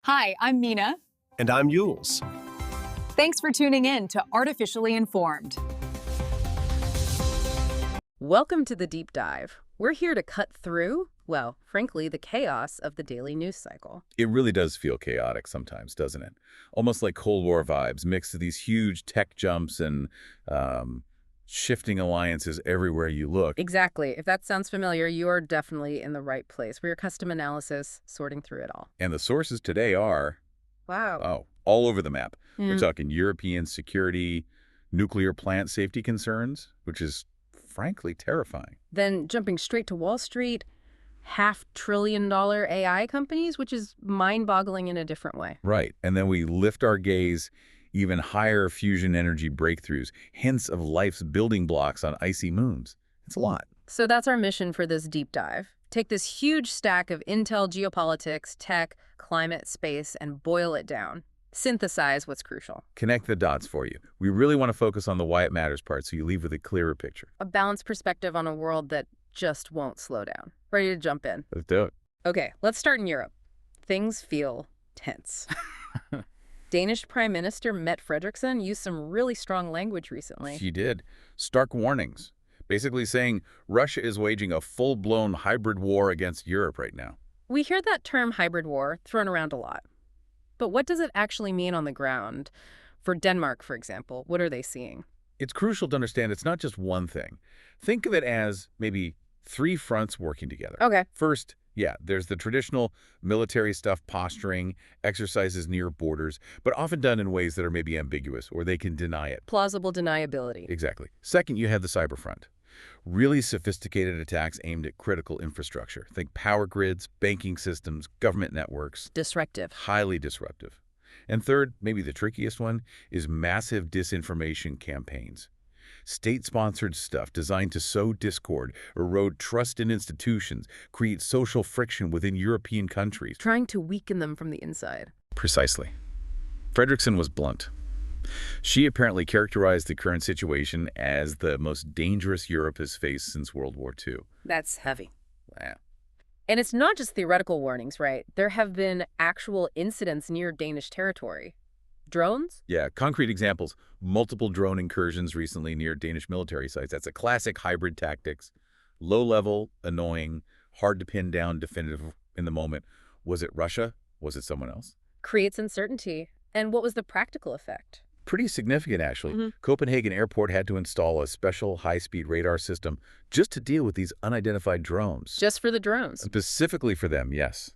Hi, I'm Mina. And I'm Yules. Thanks for tuning in to Artificially Informed. Welcome to the deep dive. We're here to cut through, well, frankly, the chaos of the daily news cycle. It really does feel chaotic sometimes, doesn't it? Almost like Cold War vibes, mixed with these huge tech jumps and shifting alliances everywhere you look. Exactly. If that sounds familiar, you are definitely in the right place for your custom analysis, sorting through it all. And the sources today are, Wow. all over the map. Yeah. We're talking European security, nuclear plant safety concerns, which is frankly terrifying. Then jumping straight to Wall Street, $500 billion AI companies, which is mind-boggling in a different way. Right. And then we lift our gaze even higher fusion energy breakthroughs, hints of life's building blocks on icy moons. It's a lot. So that's our mission for this deep dive. Take this huge stack of intel, geopolitics, tech, climate, space, and boil it down. Synthesize what's crucial. Connect the dots for you. We really want to focus on the why it matters part so you leave with a clearer picture. A balanced perspective on a world that just won't slow down. Ready to jump in? Let's do it. Okay, let's start in Europe. Things feel tense. Danish Prime Minister Mette Frederiksen used some really strong language recently. She did. Stark warnings. Basically saying Russia is waging a full-blown hybrid war against Europe right now. We hear that term hybrid war thrown around a lot. But what does it actually mean on the ground? For Denmark, for example, what are they seeing? It's crucial to understand it's not just one thing. Think of it as maybe three fronts working together. Okay. First, there's the traditional military stuff, posturing, exercises near borders, but often done in ways that are maybe ambiguous or they can deny it. Plausible deniability. Exactly. Second, you have the cyber front. Really sophisticated attacks aimed at critical infrastructure. Think power grids, banking systems, government networks. Disruptive. Highly disruptive. And third, maybe the trickiest one, is massive disinformation campaigns. State-sponsored stuff designed to sow discord, erode trust in institutions, create social friction within European countries. Trying to weaken them from the inside. Precisely. Frederiksen was blunt. She apparently characterized the current situation as the most dangerous Europe has faced since World War II. That's heavy. Wow. And it's not just theoretical warnings, right? There have been actual incidents near Danish territory. Drones? Yeah, concrete examples. Multiple drone incursions recently near Danish military sites. That's a classic hybrid tactics. Low level, annoying, hard to pin down, definitive in the moment. Was it Russia? Was it someone else? Creates uncertainty. And what was the practical effect? Pretty significant, actually. Copenhagen Airport had to install a special high-speed radar system just to deal with these unidentified drones. Just for the drones? Specifically for them, yes.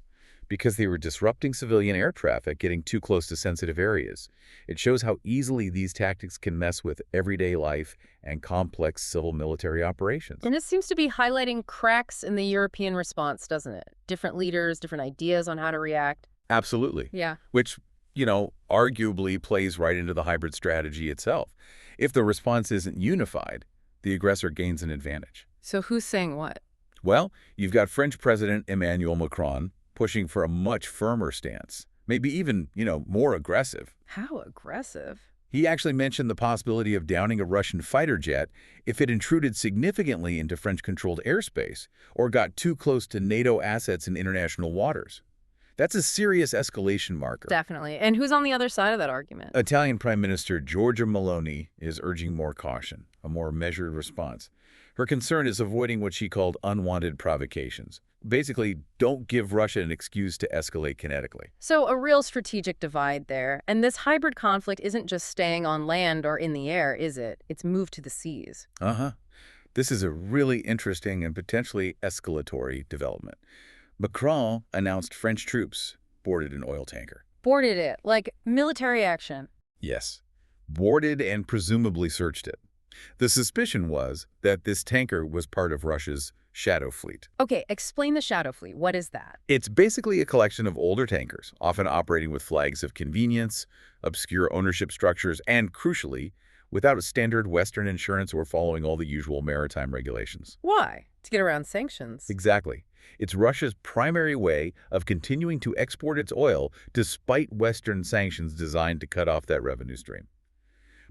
Because they were disrupting civilian air traffic, getting too close to sensitive areas. It shows how easily these tactics can mess with everyday life and complex civil-military operations. And it seems to be highlighting cracks in the European response, doesn't it? Different leaders, different ideas on how to react. Absolutely. Yeah. Which, arguably plays right into the hybrid strategy itself. If the response isn't unified, the aggressor gains an advantage. So who's saying what? Well, you've got French President Emmanuel Macron pushing for a much firmer stance, maybe even, more aggressive. How aggressive? He actually mentioned the possibility of downing a Russian fighter jet if it intruded significantly into French-controlled airspace or got too close to NATO assets in international waters. That's a serious escalation marker. Definitely. And who's on the other side of that argument? Italian Prime Minister Giorgia Meloni is urging more caution, a more measured response. Her concern is avoiding what she called unwanted provocations. Basically, don't give Russia an excuse to escalate kinetically. So a real strategic divide there. And this hybrid conflict isn't just staying on land or in the air, is it? It's moved to the seas. This is a really interesting and potentially escalatory development. Macron announced French troops boarded an oil tanker. Boarded it, like military action. Yes, boarded and presumably searched it. The suspicion was that this tanker was part of Russia's shadow fleet. Okay, explain the shadow fleet. What is that? It's basically a collection of older tankers, often operating with flags of convenience, obscure ownership structures, and, crucially, without a standard Western insurance or following all the usual maritime regulations. Why? To get around sanctions. Exactly. It's Russia's primary way of continuing to export its oil despite Western sanctions designed to cut off that revenue stream.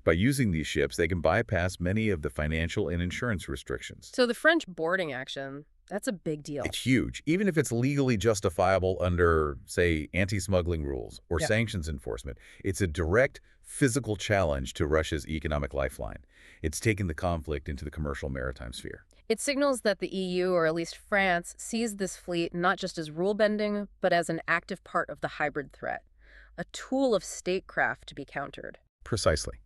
By using these ships, they can bypass many of the financial and insurance restrictions. So the French boarding action, that's a big deal. It's huge, even if it's legally justifiable under, say, anti-smuggling rules or sanctions enforcement. It's a direct physical challenge to Russia's economic lifeline. It's taking the conflict into the commercial maritime sphere. It signals that the EU, or at least France, sees this fleet not just as rule-bending, but as an active part of the hybrid threat, a tool of statecraft to be countered. Precisely.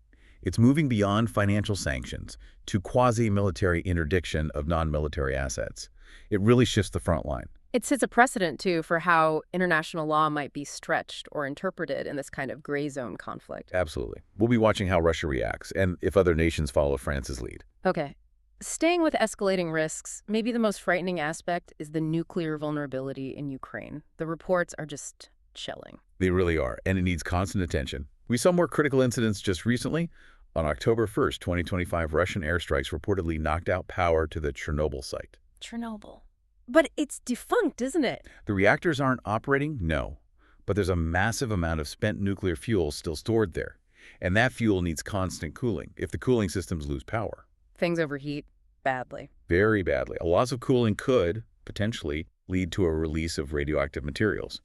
It's moving beyond financial sanctions to quasi-military interdiction of non-military assets. It really shifts the front line. It sets a precedent, too, for how international law might be stretched or interpreted in this kind of gray zone conflict. Absolutely. We'll be watching how Russia reacts and if other nations follow France's lead. Okay. Staying with escalating risks, maybe the most frightening aspect is the nuclear vulnerability in Ukraine. The reports are just chilling. They really are, and it needs constant attention. We saw more critical incidents just recently. On October 1st, 2025, Russian airstrikes reportedly knocked out power to the Chernobyl site. Chernobyl. But it's defunct, isn't it? The reactors aren't operating? No. But there's a massive amount of spent nuclear fuel still stored there. And that fuel needs constant cooling if the cooling systems lose power. Things overheat badly. Very badly. A loss of cooling could, potentially, lead to a release of radioactive materials.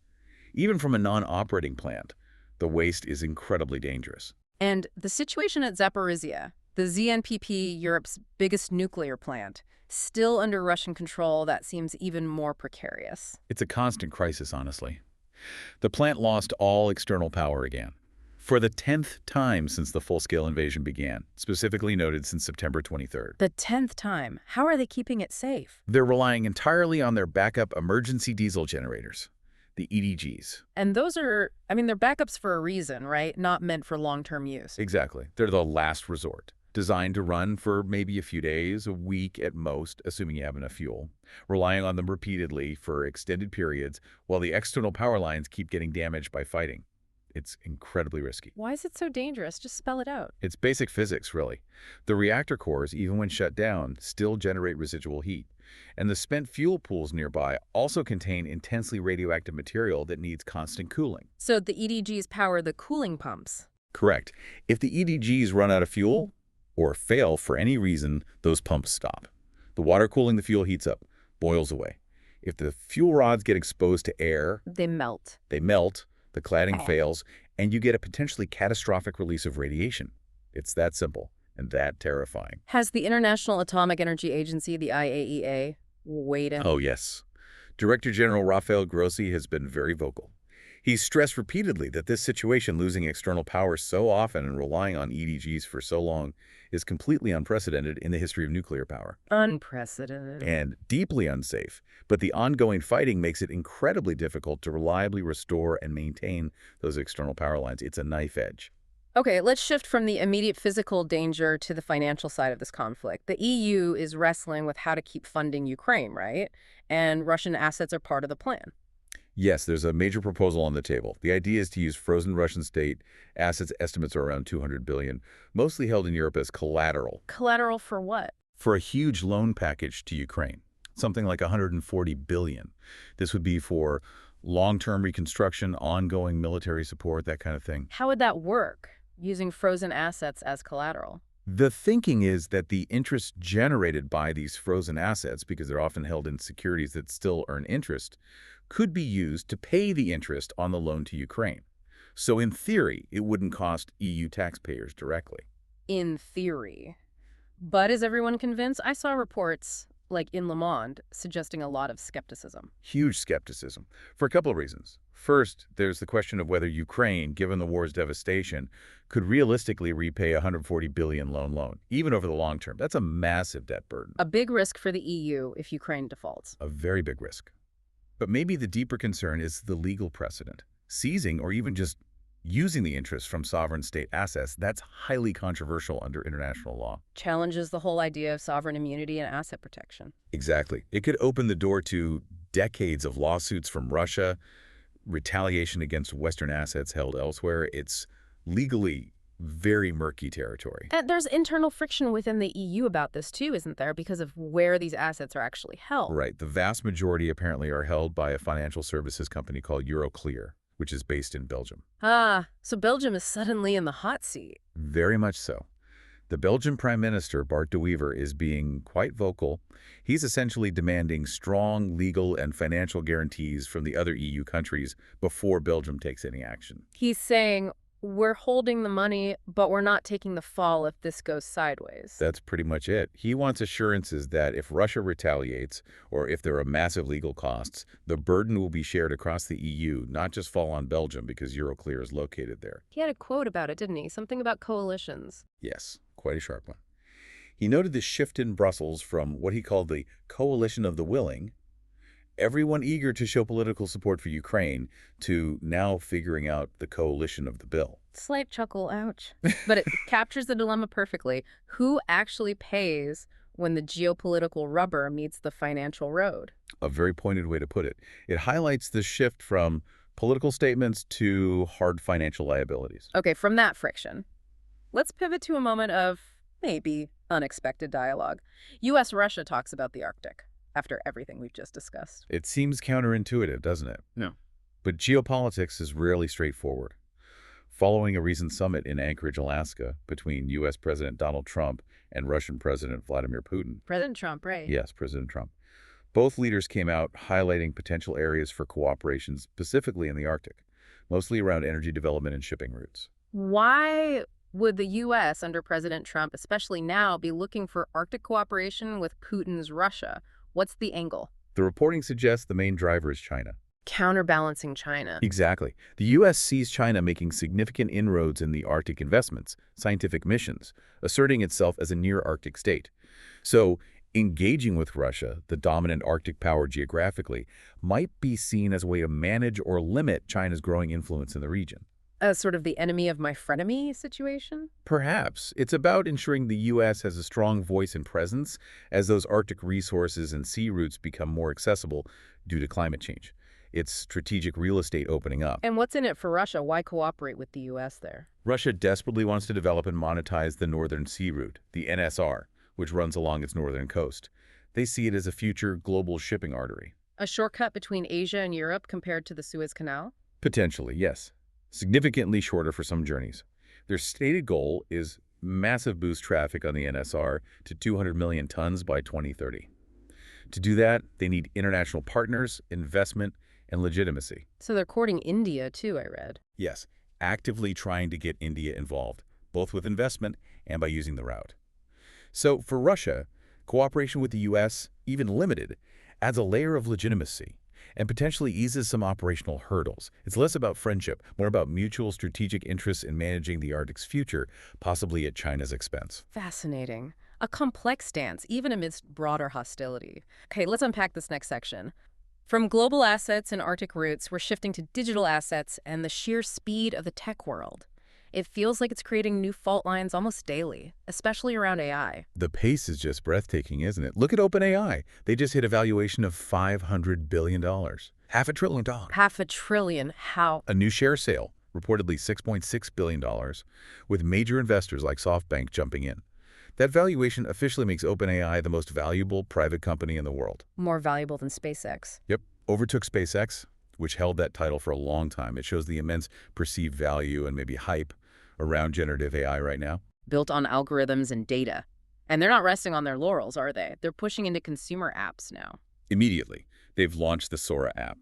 Even from a non-operating plant, the waste is incredibly dangerous. And the situation at Zaporizhia, the ZNPP, Europe's biggest nuclear plant, still under Russian control, that seems even more precarious. It's a constant crisis, honestly. The plant lost all external power again. For the 10th time since the full-scale invasion began, specifically noted since September 23rd. The 10th time. How are they keeping it safe? They're relying entirely on their backup emergency diesel generators, the EDGs. And those are, they're backups for a reason, right? Not meant for long-term use. Exactly. They're the last resort, designed to run for maybe a few days, a week at most, assuming you have enough fuel, relying on them repeatedly for extended periods while the external power lines keep getting damaged by fighting. It's incredibly risky. Why is it so dangerous? Just spell it out. It's basic physics, really. The reactor cores, even when shut down, still generate residual heat. And the spent fuel pools nearby also contain intensely radioactive material that needs constant cooling. So the EDGs power the cooling pumps? Correct. If the EDGs run out of fuel or fail for any reason, those pumps stop. The water cooling the fuel heats up, boils away. If the fuel rods get exposed to air, they melt. The cladding fails, and you get a potentially catastrophic release of radiation. It's that simple and that terrifying. Has the International Atomic Energy Agency, the IAEA, weighed in? Oh, yes. Director General Rafael Grossi has been very vocal. He's stressed repeatedly that this situation, losing external power so often and relying on EDGs for so long, is completely unprecedented in the history of nuclear power. Unprecedented. And deeply unsafe. But the ongoing fighting makes it incredibly difficult to reliably restore and maintain those external power lines. It's a knife edge. Okay, let's shift from the immediate physical danger to the financial side of this conflict. The EU is wrestling with how to keep funding Ukraine, right? And Russian assets are part of the plan. Yes, there's a major proposal on the table. The idea is to use frozen Russian state assets. Estimates are around $200 billion, mostly held in Europe as collateral. Collateral for what? For a huge loan package to Ukraine, something like $140 billion. This would be for long-term reconstruction, ongoing military support, that kind of thing. How would that work, using frozen assets as collateral? The thinking is that the interest generated by these frozen assets, because they're often held in securities that still earn interest, could be used to pay the interest on the loan to Ukraine. So in theory, it wouldn't cost EU taxpayers directly. In theory. But is everyone convinced? I saw reports, like in Le Monde, suggesting a lot of skepticism. Huge skepticism, for a couple of reasons. First, there's the question of whether Ukraine, given the war's devastation, could realistically repay a $140 billion loan, even over the long term. That's a massive debt burden. A big risk for the EU if Ukraine defaults. A very big risk. But maybe the deeper concern is the legal precedent. Seizing or even just using the interest from sovereign state assets, that's highly controversial under international law. Challenges the whole idea of sovereign immunity and asset protection. Exactly. It could open the door to decades of lawsuits from Russia, retaliation against Western assets held elsewhere. It's legally very murky territory. And there's internal friction within the EU about this too, isn't there, because of where these assets are actually held? Right. The vast majority apparently are held by a financial services company called Euroclear, which is based in Belgium. Ah, so Belgium is suddenly in the hot seat. Very much so. The Belgian Prime Minister, Bart de Wever, is being quite vocal. He's essentially demanding strong legal and financial guarantees from the other EU countries before Belgium takes any action. He's saying, we're holding the money, but we're not taking the fall if this goes sideways. That's pretty much it. He wants assurances that if Russia retaliates, or if there are massive legal costs, the burden will be shared across the EU, not just fall on Belgium because Euroclear is located there. He had a quote about it, didn't he? Something about coalitions. Yes, quite a sharp one. He noted the shift in Brussels from what he called the coalition of the willing, everyone eager to show political support for Ukraine, to now figuring out the coalition of the bill. Slight chuckle, ouch. But it captures the dilemma perfectly. Who actually pays when the geopolitical rubber meets the financial road? A very pointed way to put it. It highlights the shift from political statements to hard financial liabilities. Okay, from that friction, let's pivot to a moment of maybe unexpected dialogue. U.S.-Russia talks about the Arctic after everything we've just discussed. It seems counterintuitive, doesn't it? No. But geopolitics is rarely straightforward. Following a recent summit in Anchorage, Alaska, between U.S. President Donald Trump and Russian President Vladimir Putin. President Trump, right? Yes, President Trump. Both leaders came out highlighting potential areas for cooperation, specifically in the Arctic, mostly around energy development and shipping routes. Why would the U.S. under President Trump, especially now, be looking for Arctic cooperation with Putin's Russia? What's the angle? The reporting suggests the main driver is China. Counterbalancing China. Exactly. The U.S. sees China making significant inroads in the Arctic investments, scientific missions, asserting itself as a near-Arctic state. So, engaging with Russia, the dominant Arctic power geographically, might be seen as a way to manage or limit China's growing influence in the region. As sort of the enemy of my frenemy situation? Perhaps. It's about ensuring the U.S. has a strong voice and presence as those Arctic resources and sea routes become more accessible due to climate change. It's strategic real estate opening up. And what's in it for Russia? Why cooperate with the U.S. there? Russia desperately wants to develop and monetize the Northern Sea Route, the NSR, which runs along its northern coast. They see it as a future global shipping artery. A shortcut between Asia and Europe compared to the Suez Canal? Potentially, yes. Significantly shorter for some journeys. Their stated goal is massive boost traffic on the NSR to 200 million tons by 2030. To do that, they need international partners, investment, and legitimacy. So they're courting India, too, I read. Yes, actively trying to get India involved, both with investment and by using the route. So for Russia, cooperation with the U.S., even limited, adds a layer of legitimacy and potentially eases some operational hurdles. It's less about friendship, more about mutual strategic interests in managing the Arctic's future, possibly at China's expense. Fascinating. A complex stance, even amidst broader hostility. Okay, let's unpack this next section. From global assets and Arctic routes, we're shifting to digital assets and the sheer speed of the tech world. It feels like it's creating new fault lines almost daily, especially around AI. The pace is just breathtaking, isn't it? Look at OpenAI. They just hit a valuation of $500 billion. $500 billion. $500 billion. How? A new share sale, reportedly $6.6 billion, with major investors like SoftBank jumping in. That valuation officially makes OpenAI the most valuable private company in the world. More valuable than SpaceX. Yep. Overtook SpaceX, which held that title for a long time. It shows the immense perceived value and maybe hype around generative AI right now. Built on algorithms and data. And they're not resting on their laurels, are they? They're pushing into consumer apps now. Immediately, they've launched the Sora app.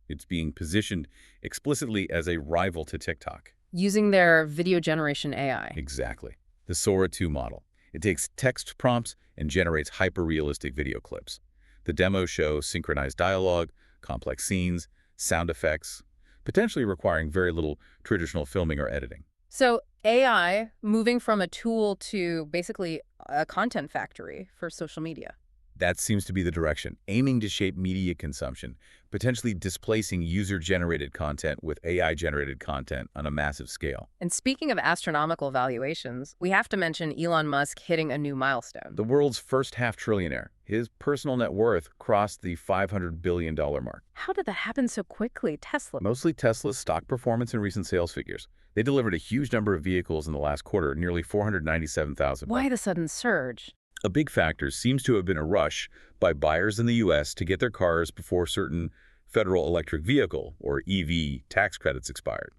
It's being positioned explicitly as a rival to TikTok. Using their video generation AI. Exactly. The Sora 2 model. It takes text prompts and generates hyper-realistic video clips. The demos show synchronized dialogue, complex scenes, sound effects, potentially requiring very little traditional filming or editing. So AI moving from a tool to basically a content factory for social media. That seems to be the direction, aiming to shape media consumption, potentially displacing user-generated content with AI-generated content on a massive scale. And speaking of astronomical valuations, we have to mention Elon Musk hitting a new milestone. The world's first half-trillionaire. His personal net worth crossed the $500 billion mark. How did that happen so quickly? Tesla. Mostly Tesla's stock performance and recent sales figures. They delivered a huge number of vehicles in the last quarter, nearly 497,000. Why the sudden surge? A big factor seems to have been a rush by buyers in the U.S. to get their cars before certain federal electric vehicle, or EV, tax credits expired.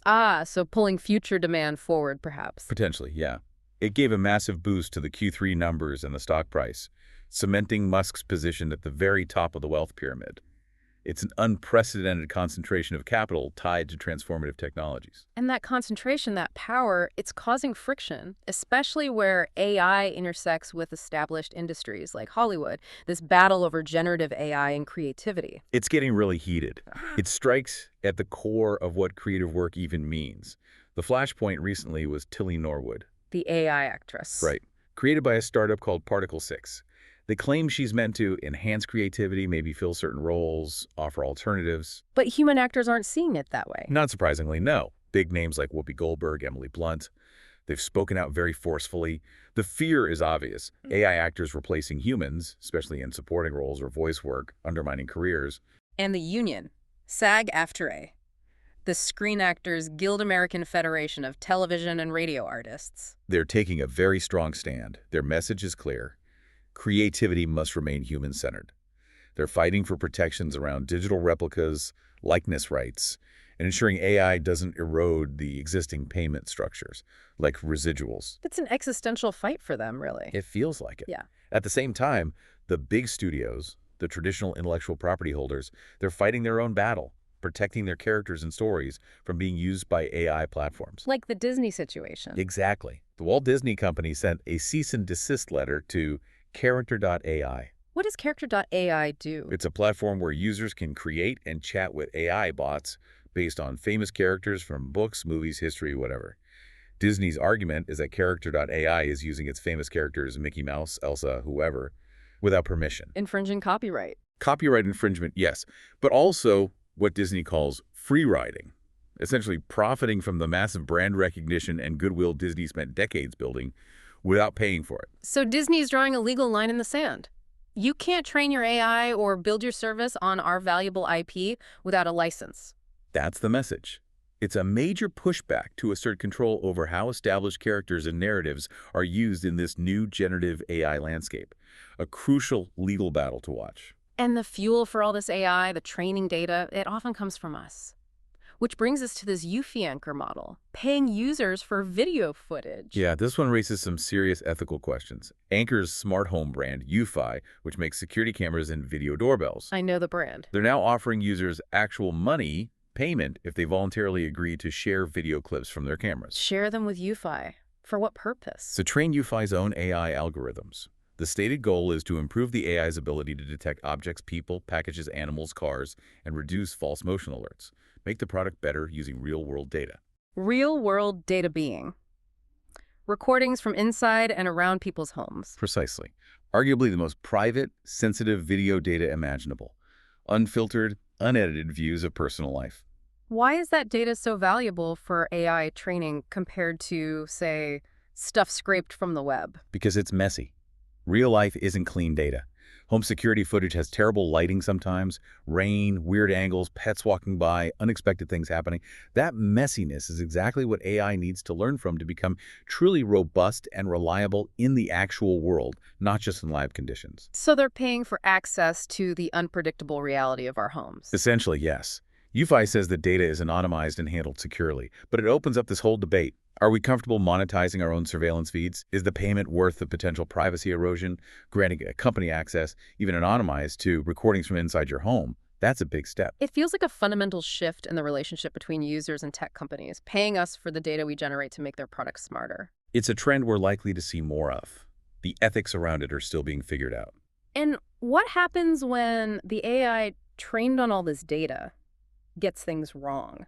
Ah, so pulling future demand forward, perhaps. Potentially, yeah. It gave a massive boost to the Q3 numbers and the stock price, cementing Musk's position at the very top of the wealth pyramid. It's an unprecedented concentration of capital tied to transformative technologies. And that concentration, that power, it's causing friction, especially where AI intersects with established industries like Hollywood, this battle over generative AI and creativity. It's getting really heated. It strikes at the core of what creative work even means. The flashpoint recently was Tilly Norwood. The AI actress. Right. Created by a startup called Particle 6. They claim she's meant to enhance creativity, maybe fill certain roles, offer alternatives. But human actors aren't seeing it that way. Not surprisingly, no. Big names like Whoopi Goldberg, Emily Blunt, they've spoken out very forcefully. The fear is obvious. AI actors replacing humans, especially in supporting roles or voice work, undermining careers. And the union, SAG-AFTRA, the Screen Actors Guild American Federation of Television and Radio Artists. They're taking a very strong stand. Their message is clear. Creativity must remain human-centered. They're fighting for protections around digital replicas, likeness rights, and ensuring AI doesn't erode the existing payment structures, like residuals. It's an existential fight for them, really. It feels like it. Yeah. At the same time, the big studios, the traditional intellectual property holders, they're fighting their own battle, protecting their characters and stories from being used by AI platforms. Like the Disney situation. Exactly. The Walt Disney Company sent a cease and desist letter to Character.ai. What does Character.ai do? It's a platform where users can create and chat with AI bots based on famous characters from books, movies, history, whatever. Disney's argument is that Character.ai is using its famous characters, Mickey Mouse, Elsa, whoever, without permission. Infringing copyright. Copyright infringement, yes, but also what Disney calls free riding, essentially profiting from the massive brand recognition and goodwill Disney spent decades building without paying for it. So Disney's drawing a legal line in the sand. You can't train your AI or build your service on our valuable IP without a license. That's the message. It's a major pushback to assert control over how established characters and narratives are used in this new generative AI landscape, a crucial legal battle to watch. And the fuel for all this AI, the training data, it often comes from us. Which brings us to this Eufy Anker model, paying users for video footage. Yeah, this one raises some serious ethical questions. Anker's smart home brand, Eufy, which makes security cameras and video doorbells. I know the brand. They're now offering users actual money payment if they voluntarily agree to share video clips from their cameras. Share them with Eufy. For what purpose? To train Eufy's own AI algorithms. The stated goal is to improve the AI's ability to detect objects, people, packages, animals, cars, and reduce false motion alerts. Make the product better using real-world data. Real-world data being recordings from inside and around people's homes. Precisely. Arguably the most private, sensitive video data imaginable. Unfiltered, unedited views of personal life. Why is that data so valuable for AI training compared to, say, stuff scraped from the web? Because it's messy. Real life isn't clean data. Home security footage has terrible lighting sometimes, rain, weird angles, pets walking by, unexpected things happening. That messiness is exactly what AI needs to learn from to become truly robust and reliable in the actual world, not just in live conditions. So they're paying for access to the unpredictable reality of our homes. Essentially, yes. Eufy says that data is anonymized and handled securely, but it opens up this whole debate. Are we comfortable monetizing our own surveillance feeds? Is the payment worth the potential privacy erosion? Granting a company access, even anonymized, to recordings from inside your home, that's a big step. It feels like a fundamental shift in the relationship between users and tech companies, paying us for the data we generate to make their products smarter. It's a trend we're likely to see more of. The ethics around it are still being figured out. And what happens when the AI trained on all this data gets things wrong?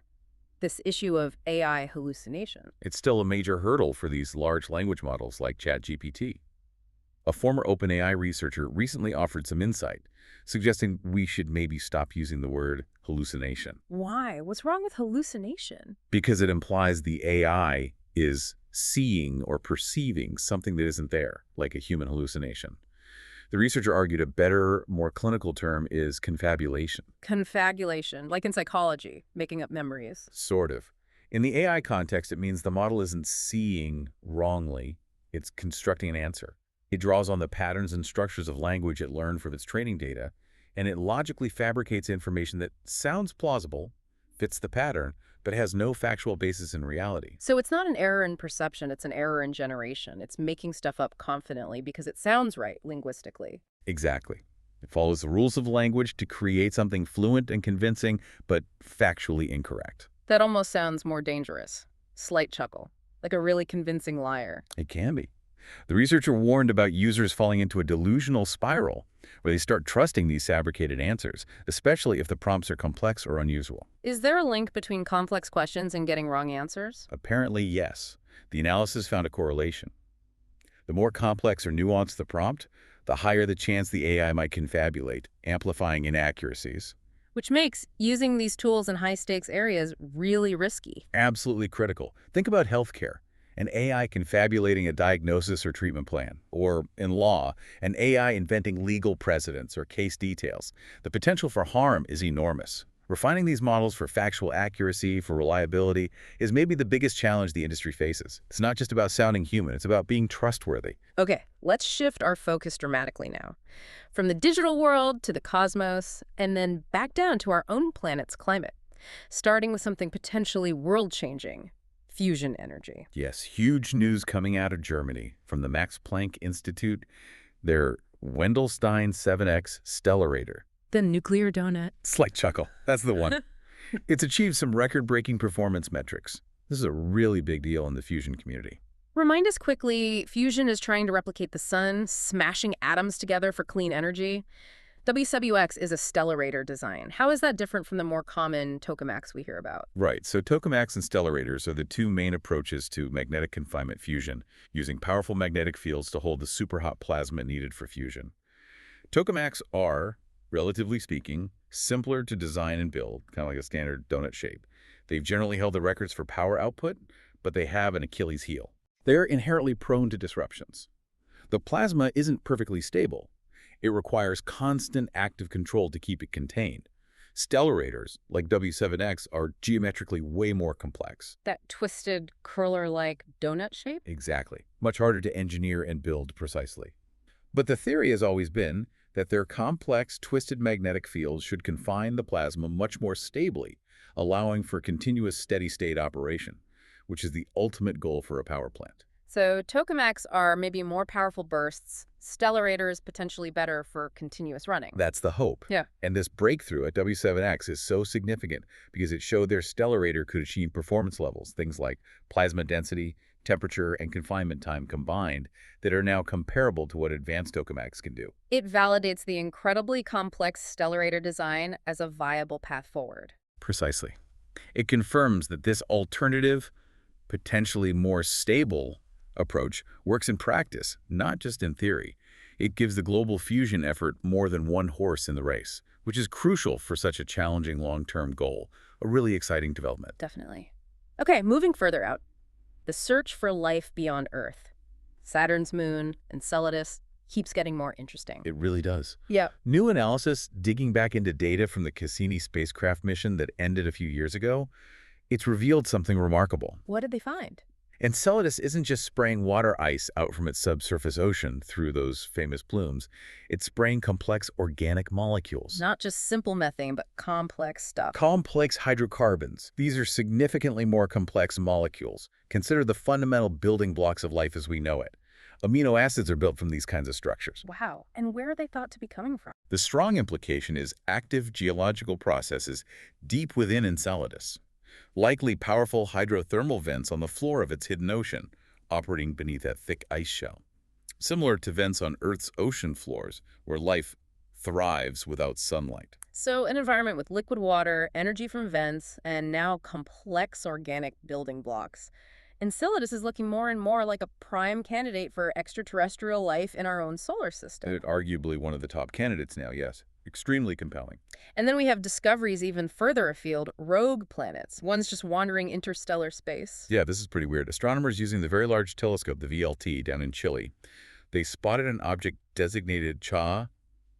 This issue of AI hallucination. It's still a major hurdle for these large language models like ChatGPT. A former OpenAI researcher recently offered some insight, suggesting we should maybe stop using the word hallucination. Why? What's wrong with hallucination? Because it implies the AI is seeing or perceiving something that isn't there, like a human hallucination. The researcher argued a better, more clinical term is confabulation. Confabulation, like in psychology, making up memories. Sort of. In the AI context, it means the model isn't seeing wrongly, it's constructing an answer. It draws on the patterns and structures of language it learned from its training data and it logically fabricates information that sounds plausible, fits the pattern, but has no factual basis in reality. So it's not an error in perception, it's an error in generation. It's making stuff up confidently because it sounds right linguistically. Exactly. It follows the rules of language to create something fluent and convincing, but factually incorrect. That almost sounds more dangerous. Slight chuckle, like a really convincing liar. It can be. The researcher warned about users falling into a delusional spiral where they start trusting these fabricated answers, especially if the prompts are complex or unusual. Is there a link between complex questions and getting wrong answers? Apparently, yes. The analysis found a correlation. The more complex or nuanced the prompt, the higher the chance the AI might confabulate, amplifying inaccuracies. Which makes using these tools in high-stakes areas really risky. Absolutely critical. Think about healthcare. An AI confabulating a diagnosis or treatment plan, or, in law, an AI inventing legal precedents or case details. The potential for harm is enormous. Refining these models for factual accuracy, for reliability, is maybe the biggest challenge the industry faces. It's not just about sounding human, it's about being trustworthy. Okay, let's shift our focus dramatically now. From the digital world to the cosmos, and then back down to our own planet's climate. Starting with something potentially world-changing. Fusion energy. Yes, huge news coming out of Germany from the Max Planck Institute, their Wendelstein 7X stellarator. The nuclear donut. Slight chuckle. That's the one. It's achieved some record-breaking performance metrics. This is a really big deal in the fusion community. Remind us quickly, fusion is trying to replicate the sun, smashing atoms together for clean energy. WWX is a stellarator design. How is that different from the more common tokamaks we hear about? Right, so tokamaks and stellarators are the two main approaches to magnetic confinement fusion, using powerful magnetic fields to hold the superhot plasma needed for fusion. Tokamaks are, relatively speaking, simpler to design and build, kind of like a standard donut shape. They've generally held the records for power output, but they have an Achilles heel. They're inherently prone to disruptions. The plasma isn't perfectly stable. It requires constant active control to keep it contained. Stellarators, like W7X, are geometrically way more complex. That twisted, curler-like donut shape? Exactly. Much harder to engineer and build precisely. But the theory has always been that their complex, twisted magnetic fields should confine the plasma much more stably, allowing for continuous steady-state operation, which is the ultimate goal for a power plant. So tokamaks are maybe more powerful bursts, stellarators potentially better for continuous running. That's the hope. Yeah. And this breakthrough at W7X is so significant because it showed their stellarator could achieve performance levels, things like plasma density, temperature, and confinement time combined, that are now comparable to what advanced tokamaks can do. It validates the incredibly complex stellarator design as a viable path forward. Precisely. It confirms that this alternative, potentially more stable approach works in practice, not just in theory. It gives the global fusion effort more than one horse in the race, which is crucial for such a challenging long-term goal. A really exciting development. Definitely. Okay, moving further out. The search for life beyond Earth. Saturn's moon, Enceladus, keeps getting more interesting. It really does. Yeah. New analysis digging back into data from the Cassini spacecraft mission that ended a few years ago, it's revealed something remarkable. What did they find? Enceladus isn't just spraying water ice out from its subsurface ocean through those famous plumes. It's spraying complex organic molecules. Not just simple methane, but complex stuff. Complex hydrocarbons. These are significantly more complex molecules. Consider the fundamental building blocks of life as we know it. Amino acids are built from these kinds of structures. Wow. And where are they thought to be coming from? The strong implication is active geological processes deep within Enceladus. Likely powerful hydrothermal vents on the floor of its hidden ocean, operating beneath that thick ice shell. Similar to vents on Earth's ocean floors, where life thrives without sunlight. So an environment with liquid water, energy from vents, and now complex organic building blocks. Enceladus is looking more and more like a prime candidate for extraterrestrial life in our own solar system. And arguably one of the top candidates now, yes. Extremely compelling. And then we have discoveries even further afield, rogue planets, ones just wandering interstellar space. Yeah, this is pretty weird. Astronomers using the Very Large Telescope, the VLT, down in Chile, they spotted an object designated CHA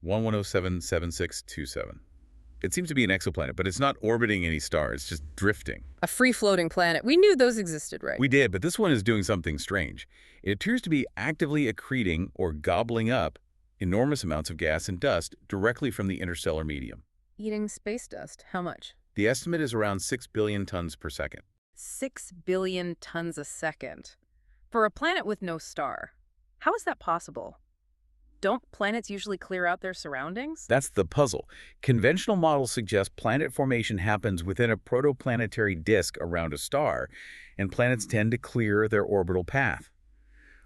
11077627. It seems to be an exoplanet, but it's not orbiting any star. It's just drifting. A free-floating planet. We knew those existed, right? We did, but this one is doing something strange. It appears to be actively accreting or gobbling up enormous amounts of gas and dust directly from the interstellar medium. Eating space dust. How much? The estimate is around 6 billion tons per second. 6 billion tons a second. For a planet with no star. How is that possible? Don't planets usually clear out their surroundings? That's the puzzle. Conventional models suggest planet formation happens within a protoplanetary disk around a star, and planets tend to clear their orbital path.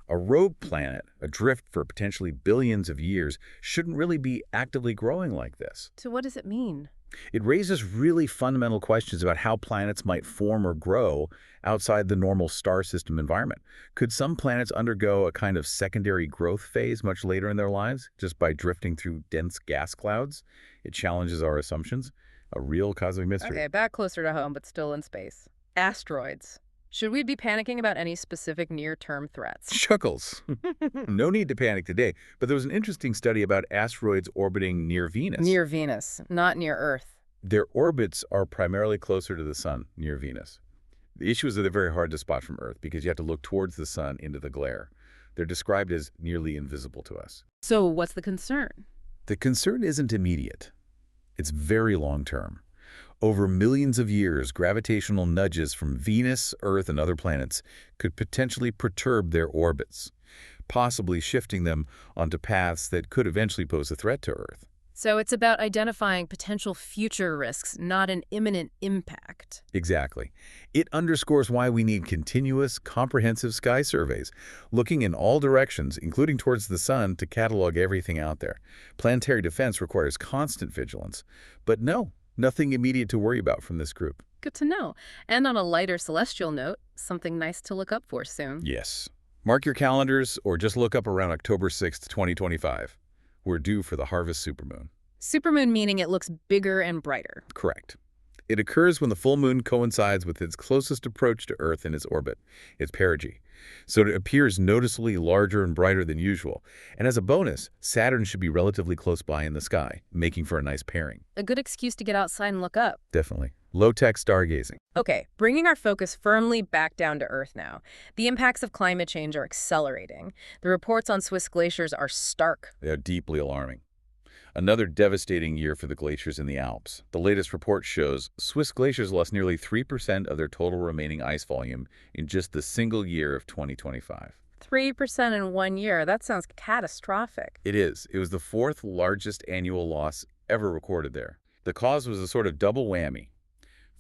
A rogue planet, adrift for potentially billions of years, shouldn't really be actively growing like this. So what does it mean? It raises really fundamental questions about how planets might form or grow outside the normal star system environment. Could some planets undergo a kind of secondary growth phase much later in their lives, just by drifting through dense gas clouds? It challenges our assumptions. A real cosmic mystery. Okay, back closer to home, but still in space. Asteroids. Should we be panicking about any specific near-term threats? Chuckles. No need to panic today, but there was an interesting study about asteroids orbiting near Venus. Near Venus, not near Earth. Their orbits are primarily closer to the sun, near Venus. The issue is that they're very hard to spot from Earth because you have to look towards the sun into the glare. They're described as nearly invisible to us. So what's the concern? The concern isn't immediate. It's very long-term. Over millions of years, gravitational nudges from Venus, Earth, and other planets could potentially perturb their orbits, possibly shifting them onto paths that could eventually pose a threat to Earth. So it's about identifying potential future risks, not an imminent impact. Exactly. It underscores why we need continuous, comprehensive sky surveys, looking in all directions, including towards the sun, to catalog everything out there. Planetary defense requires constant vigilance. But no, nothing immediate to worry about from this group. Good to know. And on a lighter celestial note, something nice to look up for soon. Yes. Mark your calendars or just look up around October 6th, 2025. We're due for the harvest supermoon. Supermoon meaning it looks bigger and brighter. Correct. It occurs when the full moon coincides with its closest approach to Earth in its orbit, its perigee. So it appears noticeably larger and brighter than usual. And as a bonus, Saturn should be relatively close by in the sky, making for a nice pairing. A good excuse to get outside and look up. Definitely. Low-tech stargazing. Okay, bringing our focus firmly back down to Earth now. The impacts of climate change are accelerating. The reports on Swiss glaciers are stark. They are deeply alarming. Another devastating year for the glaciers in the Alps. The latest report shows Swiss glaciers lost nearly 3% of their total remaining ice volume in just the single year of 2025. 3% in 1 year. That sounds catastrophic. It is. It was the fourth largest annual loss ever recorded there. The cause was a sort of double whammy.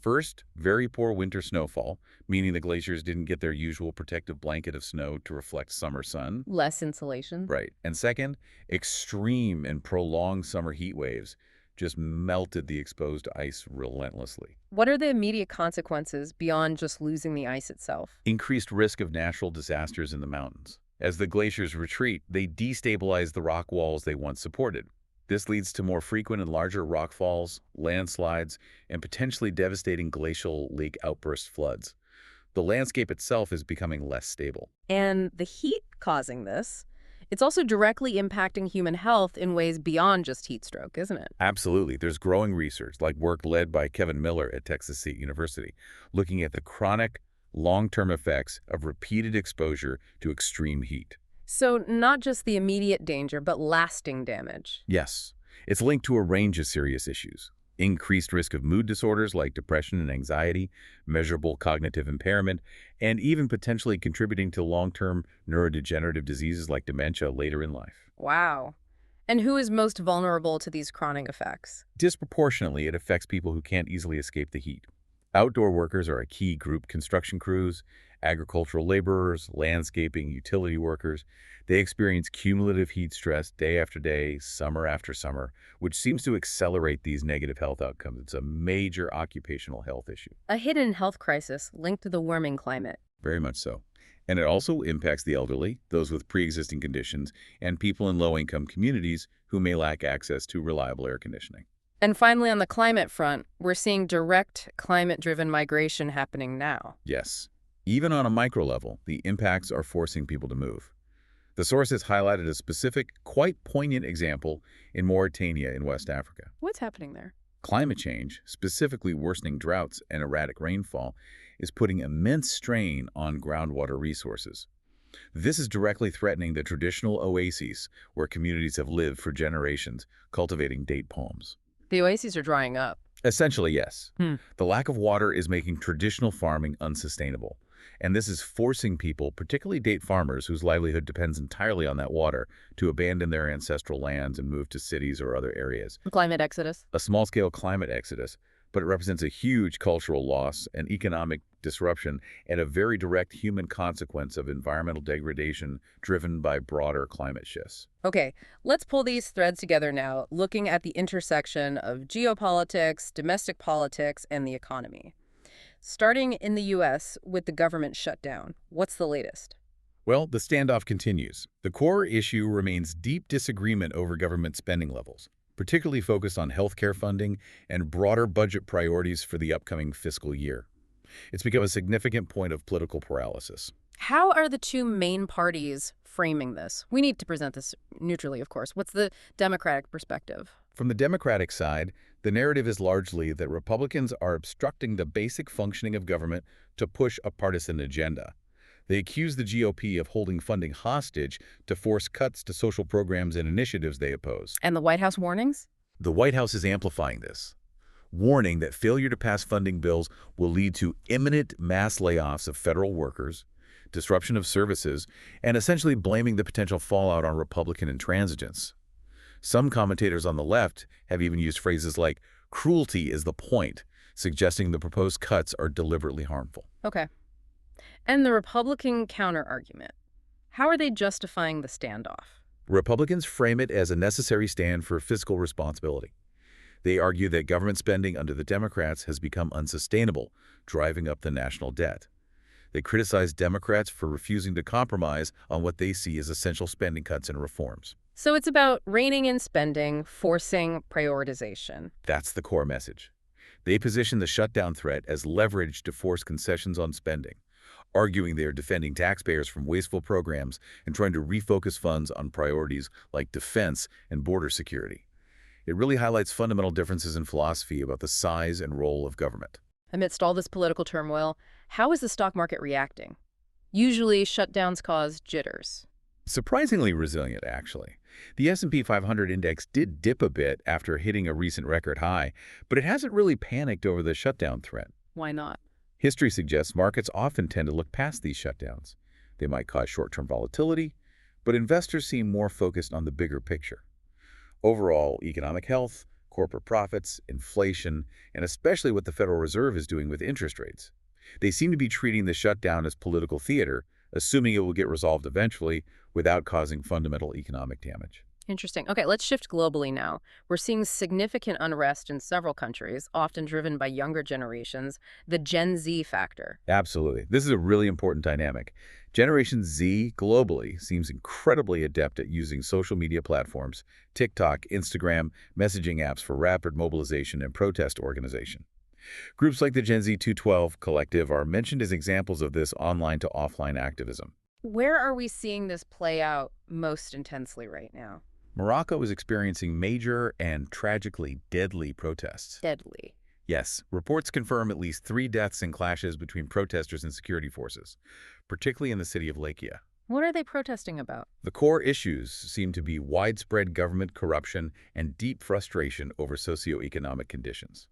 First, very poor winter snowfall, meaning the glaciers didn't get their usual protective blanket of snow to reflect summer sun. Less insulation. Right. And second, extreme and prolonged summer heat waves just melted the exposed ice relentlessly. What are the immediate consequences beyond just losing the ice itself? Increased risk of natural disasters in the mountains. As the glaciers retreat, they destabilize the rock walls they once supported. This leads to more frequent and larger rockfalls, landslides, and potentially devastating glacial lake outburst floods. The landscape itself is becoming less stable. And the heat causing this, it's also directly impacting human health in ways beyond just heat stroke, isn't it? Absolutely. There's growing research, like work led by Kevin Miller at Texas State University, looking at the chronic, long-term effects of repeated exposure to extreme heat. So not just the immediate danger, but lasting damage. Yes, it's linked to a range of serious issues. Increased risk of mood disorders like depression and anxiety, measurable cognitive impairment, and even potentially contributing to long-term neurodegenerative diseases like dementia later in life. Wow. And who is most vulnerable to these chronic effects? Disproportionately, it affects people who can't easily escape the heat. Outdoor workers are a key group: construction crews, agricultural laborers, landscaping, utility workers. They experience cumulative heat stress day after day, summer after summer, which seems to accelerate these negative health outcomes. It's a major occupational health issue. A hidden health crisis linked to the warming climate. Very much so. And it also impacts the elderly, those with pre-existing conditions, and people in low-income communities who may lack access to reliable air conditioning. And finally, on the climate front, we're seeing direct climate-driven migration happening now. Yes. Even on a micro level, the impacts are forcing people to move. The sources highlighted a specific, quite poignant example in Mauritania in West Africa. What's happening there? Climate change, specifically worsening droughts and erratic rainfall, is putting immense strain on groundwater resources. This is directly threatening the traditional oases where communities have lived for generations, cultivating date palms. The oases are drying up. Essentially, yes. Hmm. The lack of water is making traditional farming unsustainable. And this is forcing people, particularly date farmers whose livelihood depends entirely on that water, to abandon their ancestral lands and move to cities or other areas. Climate exodus. A small-scale climate exodus, but it represents a huge cultural loss, an economic disruption, and a very direct human consequence of environmental degradation driven by broader climate shifts. Okay, let's pull these threads together now, looking at the intersection of geopolitics, domestic politics, and the economy. Starting in the U.S. with the government shutdown, what's the latest? Well, the standoff continues. The core issue remains deep disagreement over government spending levels, particularly focused on healthcare funding and broader budget priorities for the upcoming fiscal year. It's become a significant point of political paralysis. How are the two main parties framing this? We need to present this neutrally, of course. What's the Democratic perspective? From the Democratic side, the narrative is largely that Republicans are obstructing the basic functioning of government to push a partisan agenda. They accuse the GOP of holding funding hostage to force cuts to social programs and initiatives they oppose. And the White House warnings? The White House is amplifying this, warning that failure to pass funding bills will lead to imminent mass layoffs of federal workers, disruption of services, and essentially blaming the potential fallout on Republican intransigence. Some commentators on the left have even used phrases like, "cruelty is the point," suggesting the proposed cuts are deliberately harmful. Okay. And the Republican counter-argument. How are they justifying the standoff? Republicans frame it as a necessary stand for fiscal responsibility. They argue that government spending under the Democrats has become unsustainable, driving up the national debt. They criticize Democrats for refusing to compromise on what they see as essential spending cuts and reforms. So it's about reining in spending, forcing prioritization. That's the core message. They position the shutdown threat as leverage to force concessions on spending, arguing they are defending taxpayers from wasteful programs and trying to refocus funds on priorities like defense and border security. It really highlights fundamental differences in philosophy about the size and role of government. Amidst all this political turmoil, how is the stock market reacting? Usually, shutdowns cause jitters. Surprisingly resilient, actually. The S&P 500 index did dip a bit after hitting a recent record high, but it hasn't really panicked over the shutdown threat. Why not? History suggests markets often tend to look past these shutdowns. They might cause short-term volatility, but investors seem more focused on the bigger picture. Overall, economic health, corporate profits, inflation, and especially what the Federal Reserve is doing with interest rates. They seem to be treating the shutdown as political theater, assuming it will get resolved eventually without causing fundamental economic damage. Interesting. Okay, let's shift globally now. We're seeing significant unrest in several countries, often driven by younger generations, the Gen Z factor. Absolutely. This is a really important dynamic. Generation Z globally seems incredibly adept at using social media platforms, TikTok, Instagram, messaging apps for rapid mobilization and protest organization. Groups like the Gen Z 212 Collective are mentioned as examples of this online to offline activism. Where are we seeing this play out most intensely right now? Morocco is experiencing major and tragically deadly protests. Deadly. Yes, reports confirm at least 3 deaths in clashes between protesters and security forces, particularly in the city of Lakia. What are they protesting about? The core issues seem to be widespread government corruption and deep frustration over socioeconomic conditions.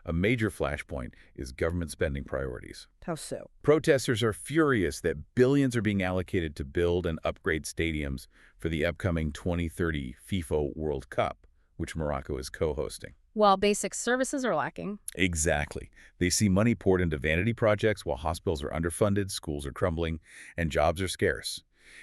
A major flashpoint is government spending priorities. How so? Protesters are furious that billions are being allocated to build and upgrade stadiums for the upcoming 2030 FIFA World Cup, which Morocco is co-hosting. While basic services are lacking. Exactly. They see money poured into vanity projects while hospitals are underfunded, schools are crumbling, and jobs are scarce.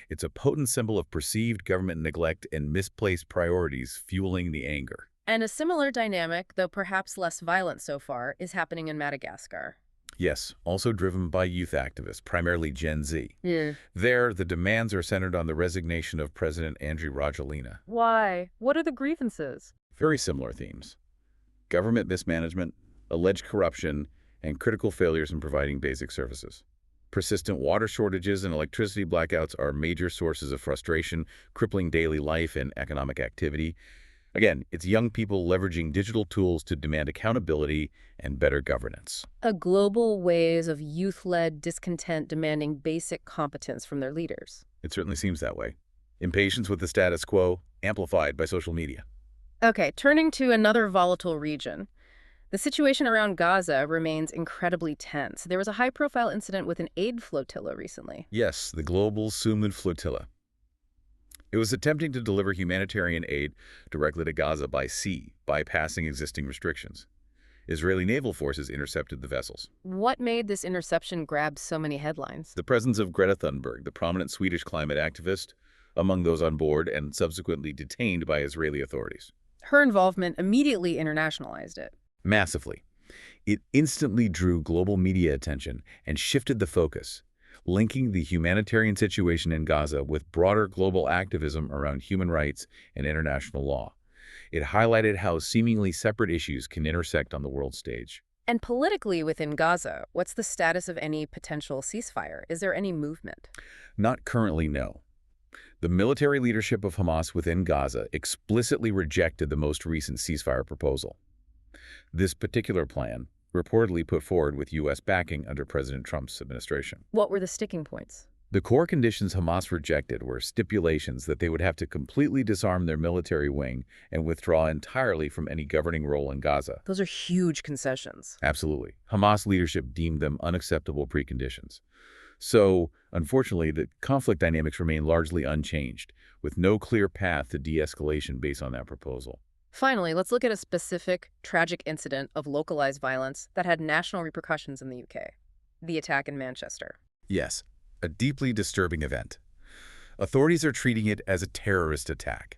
It's a potent symbol of perceived government neglect and misplaced priorities fueling the anger. And a similar dynamic, though perhaps less violent so far, is happening in Madagascar. Yes, also driven by youth activists, primarily Gen Z. Yeah. There, the demands are centered on the resignation of President Andry Rajoelina. Why? What are the grievances? Very similar themes. Government mismanagement, alleged corruption, and critical failures in providing basic services. Persistent water shortages and electricity blackouts are major sources of frustration, crippling daily life and economic activity. Again, it's young people leveraging digital tools to demand accountability and better governance. A global waves of youth-led discontent demanding basic competence from their leaders. It certainly seems that way. Impatience with the status quo, amplified by social media. Okay, turning to another volatile region. The situation around Gaza remains incredibly tense. There was a high-profile incident with an aid flotilla recently. Yes, the global Suman flotilla. It was attempting to deliver humanitarian aid directly to Gaza by sea, bypassing existing restrictions. Israeli naval forces intercepted the vessels. What made this interception grab so many headlines? The presence of Greta Thunberg, the prominent Swedish climate activist, among those on board and subsequently detained by Israeli authorities. Her involvement immediately internationalized it. Massively. It instantly drew global media attention and shifted the focus, linking the humanitarian situation in Gaza with broader global activism around human rights and international law. It highlighted how seemingly separate issues can intersect on the world stage. And politically within Gaza, what's the status of any potential ceasefire? Is there any movement? Not currently, no. The military leadership of Hamas within Gaza explicitly rejected the most recent ceasefire proposal. This particular plan, reportedly put forward with U.S. backing under President Trump's administration. What were the sticking points? The core conditions Hamas rejected were stipulations that they would have to completely disarm their military wing and withdraw entirely from any governing role in Gaza. Those are huge concessions. Absolutely. Hamas leadership deemed them unacceptable preconditions. So, unfortunately, the conflict dynamics remain largely unchanged, with no clear path to de-escalation based on that proposal. Finally, let's look at a specific, tragic incident of localized violence that had national repercussions in the UK. The attack in Manchester. Yes, a deeply disturbing event. Authorities are treating it as a terrorist attack.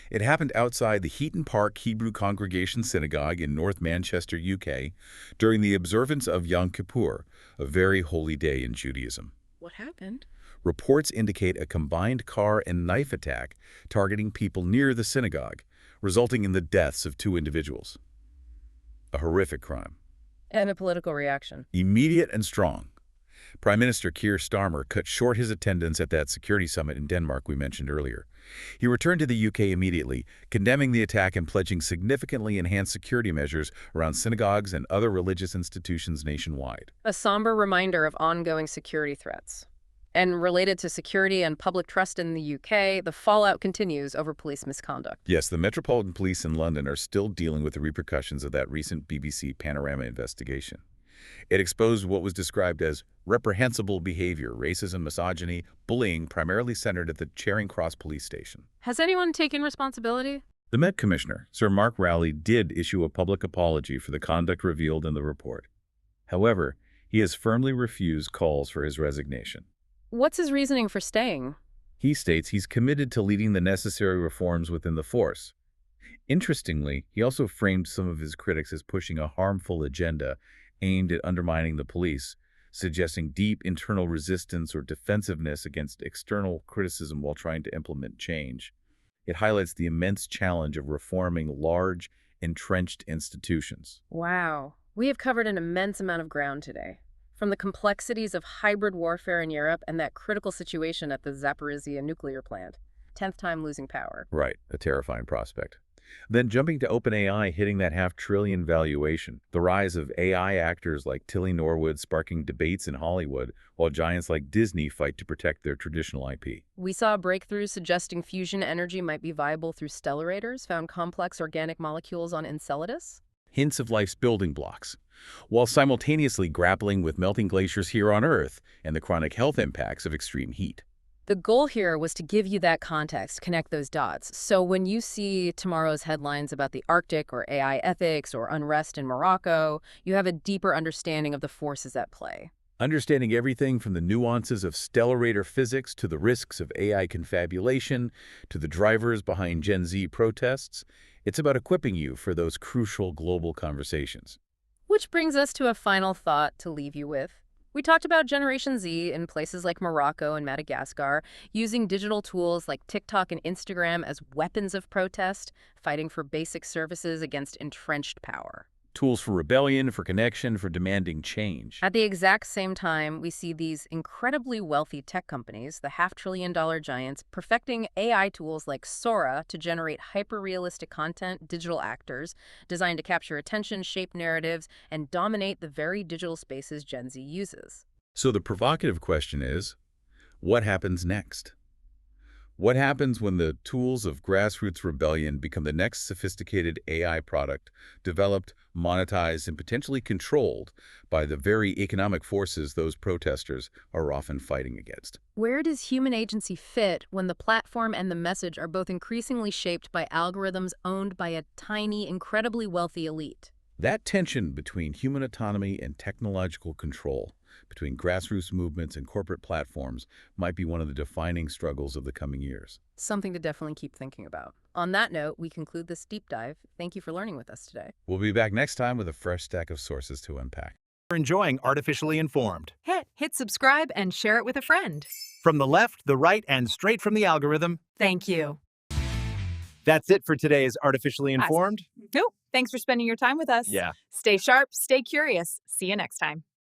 It happened outside the Heaton Park Hebrew Congregation Synagogue in North Manchester, UK, during the observance of Yom Kippur, a very holy day in Judaism. What happened? Reports indicate a combined car and knife attack targeting people near the synagogue, resulting in the deaths of 2 individuals. A horrific crime. And a political reaction. Immediate and strong. Prime Minister Keir Starmer cut short his attendance at that security summit in Denmark we mentioned earlier. He returned to the UK immediately, condemning the attack and pledging significantly enhanced security measures around synagogues and other religious institutions nationwide. A somber reminder of ongoing security threats. And related to security and public trust in the UK, the fallout continues over police misconduct. Yes, the Metropolitan Police in London are still dealing with the repercussions of that recent BBC Panorama investigation. It exposed what was described as reprehensible behavior, racism, misogyny, bullying, primarily centered at the Charing Cross police station. Has anyone taken responsibility? The Met Commissioner, Sir Mark Rowley, did issue a public apology for the conduct revealed in the report. However, he has firmly refused calls for his resignation. What's his reasoning for staying? He states he's committed to leading the necessary reforms within the force. Interestingly, he also framed some of his critics as pushing a harmful agenda aimed at undermining the police, suggesting deep internal resistance or defensiveness against external criticism while trying to implement change. It highlights the immense challenge of reforming large, entrenched institutions. Wow. We have covered an immense amount of ground today. From the complexities of hybrid warfare in Europe and that critical situation at the Zaporizhzhia nuclear plant. 10th time losing power. Right, a terrifying prospect. Then jumping to OpenAI hitting that $500 billion valuation, the rise of AI actors like Tilly Norwood sparking debates in Hollywood, while giants like Disney fight to protect their traditional IP. We saw breakthroughs suggesting fusion energy might be viable through stellarators, found complex organic molecules on Enceladus. Hints of life's building blocks, while simultaneously grappling with melting glaciers here on Earth and the chronic health impacts of extreme heat. The goal here was to give you that context, connect those dots. So when you see tomorrow's headlines about the Arctic or AI ethics or unrest in Morocco, you have a deeper understanding of the forces at play. Understanding everything from the nuances of stellarator physics to the risks of AI confabulation to the drivers behind Gen Z protests, it's about equipping you for those crucial global conversations. Which brings us to a final thought to leave you with. We talked about Generation Z in places like Morocco and Madagascar, using digital tools like TikTok and Instagram as weapons of protest, fighting for basic services against entrenched power. Tools for rebellion, for connection, for demanding change. At the exact same time, we see these incredibly wealthy tech companies, the half-trillion-dollar giants, perfecting AI tools like Sora to generate hyper-realistic content, digital actors, designed to capture attention, shape narratives, and dominate the very digital spaces Gen Z uses. So the provocative question is, what happens next? What happens when the tools of grassroots rebellion become the next sophisticated AI product, developed, monetized, and potentially controlled by the very economic forces those protesters are often fighting against? Where does human agency fit when the platform and the message are both increasingly shaped by algorithms owned by a tiny, incredibly wealthy elite? That tension between human autonomy and technological control, between grassroots movements and corporate platforms, might be one of the defining struggles of the coming years. Something to definitely keep thinking about. On that note, we conclude this deep dive. Thank you for learning with us today. We'll be back next time with a fresh stack of sources to unpack. You're enjoying Artificially Informed. Hit subscribe and share it with a friend. From the left, the right, and straight from the algorithm. Thank you. That's it for today's Artificially Informed. Nope. Thanks for spending your time with us. Yeah. Stay sharp, stay curious. See you next time.